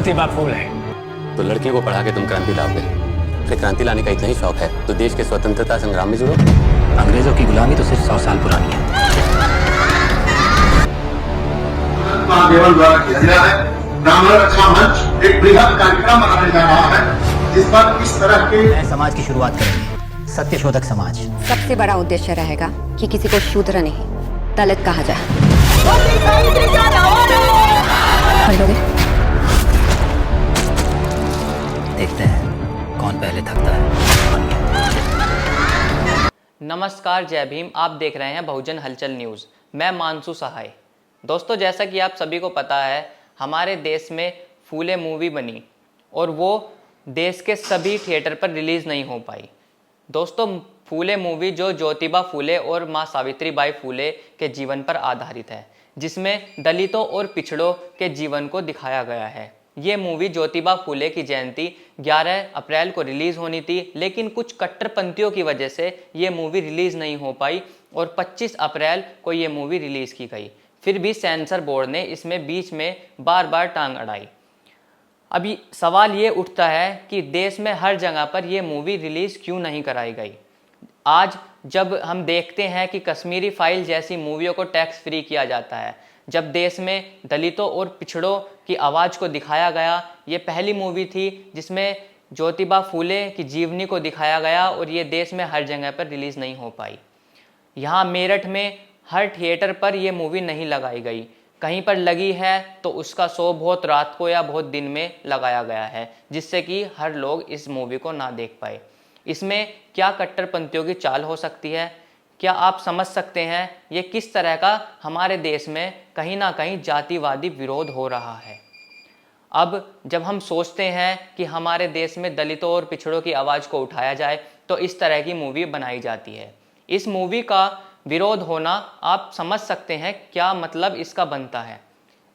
ज्योतिबा फूले। तो लड़कियों को पढ़ा के तुम क्रांति लाओगे। अरे क्रांति लाने का इतना ही शौक है तो देश के स्वतंत्रता संग्राम में जुड़ो। अंग्रेजों की गुलामी तो सिर्फ 100 साल पुरानी है। केवल द्वारा किया गया है। ब्राह्मण रक्षा मंच एक बृहद कार्यक्रम मनाने जा रहा है जिस पर इस तरह के नए समाज की शुरुआत करेंगे, सत्यशोधक समाज। सबसे बड़ा उद्देश्य रहेगा कि किसी को शूद्र नहीं दलित कहा जाए। देखते हैं कौन पहले थकता है। नमस्कार, जय भीम। आप देख रहे हैं बहुजन हलचल न्यूज़। मैं मानसू सहाय। दोस्तों, जैसा कि आप सभी को पता है, हमारे देश में फूले मूवी बनी और वो देश के सभी थिएटर पर रिलीज़ नहीं हो पाई। दोस्तों, फूले मूवी जो ज्योतिबा फूले और माँ सावित्रीबाई फूले के जीवन पर आधारित है, जिसमें दलितों और पिछड़ों के जीवन को दिखाया गया है। ये मूवी ज्योतिबा फूले की जयंती 11 अप्रैल को रिलीज़ होनी थी, लेकिन कुछ कट्टरपंथियों की वजह से ये मूवी रिलीज़ नहीं हो पाई और 25 अप्रैल को ये मूवी रिलीज़ की गई। फिर भी सेंसर बोर्ड ने इसमें बीच में बार बार टांग अड़ाई। अभी सवाल ये उठता है कि देश में हर जगह पर यह मूवी रिलीज़ क्यों नहीं कराई गई। आज जब हम देखते हैं कि कश्मीरी फाइल जैसी मूवियों को टैक्स फ्री किया जाता है, जब देश में दलितों और पिछड़ों की आवाज़ को दिखाया गया, ये पहली मूवी थी जिसमें ज्योतिबा फूले की जीवनी को दिखाया गया और ये देश में हर जगह पर रिलीज़ नहीं हो पाई। यहाँ मेरठ में हर थिएटर पर यह मूवी नहीं लगाई गई। कहीं पर लगी है तो उसका शो बहुत रात को या बहुत दिन में लगाया गया है, जिससे कि हर लोग इस मूवी को ना देख पाए। इसमें क्या कट्टरपंथियों की चाल हो सकती है? क्या आप समझ सकते हैं ये किस तरह का हमारे देश में कहीं ना कहीं जातिवादी विरोध हो रहा है? अब जब हम सोचते हैं कि हमारे देश में दलितों और पिछड़ों की आवाज़ को उठाया जाए तो इस तरह की मूवी बनाई जाती है। इस मूवी का विरोध होना आप समझ सकते हैं क्या मतलब इसका बनता है।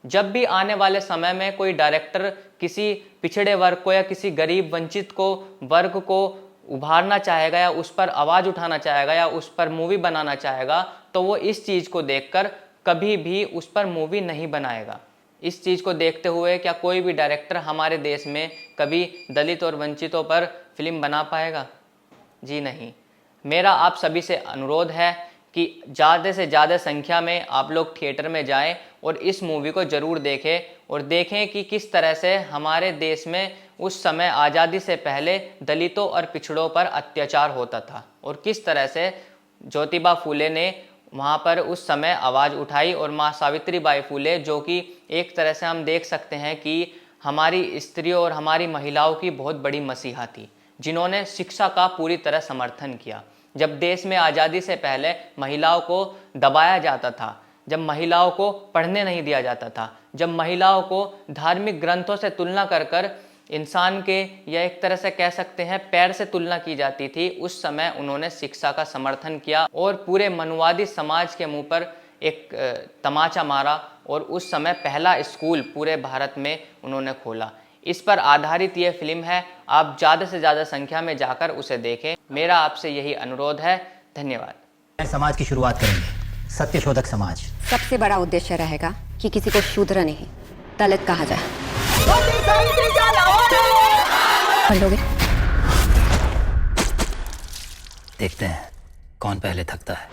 जब भी आने वाले समय में कोई डायरेक्टर किसी पिछड़े वर्ग को या किसी गरीब वंचित को वर्ग को उभारना चाहेगा या उस पर आवाज़ उठाना चाहेगा या उस पर मूवी बनाना चाहेगा, तो वो इस चीज़ को देखकर कभी भी उस पर मूवी नहीं बनाएगा। इस चीज़ को देखते हुए क्या कोई भी डायरेक्टर हमारे देश में कभी दलित और वंचितों पर फिल्म बना पाएगा? जी नहीं। मेरा आप सभी से अनुरोध है कि ज़्यादा से ज़्यादा संख्या में आप लोग थिएटर में जाएं और इस मूवी को ज़रूर देखें और देखें कि किस तरह से हमारे देश में उस समय आज़ादी से पहले दलितों और पिछड़ों पर अत्याचार होता था और किस तरह से ज्योतिबा फूले ने वहाँ पर उस समय आवाज़ उठाई और माँ सावित्रीबाई फूले, जो कि एक तरह से हम देख सकते हैं कि हमारी स्त्रियों और हमारी महिलाओं की बहुत बड़ी मसीहा थी, जिन्होंने शिक्षा का पूरी तरह समर्थन किया। जब देश में आज़ादी से पहले महिलाओं को दबाया जाता था, जब महिलाओं को पढ़ने नहीं दिया जाता था, जब महिलाओं को धार्मिक ग्रंथों से तुलना कर कर इंसान के या एक तरह से कह सकते हैं पैर से तुलना की जाती थी, उस समय उन्होंने शिक्षा का समर्थन किया और पूरे मनुवादी समाज के मुंह पर एक तमाचा मारा और उस समय पहला स्कूल पूरे भारत में उन्होंने खोला। इस पर आधारित ये फिल्म है। आप ज़्यादा से ज़्यादा संख्या में जाकर उसे देखें। मेरा आपसे यही अनुरोध है। धन्यवाद। नए समाज की शुरुआत करेंगे, सत्यशोधक समाज। सबसे बड़ा उद्देश्य रहेगा कि किसी को शूद्र नहीं दलित कहा जाए। देखते हैं कौन पहले थकता है।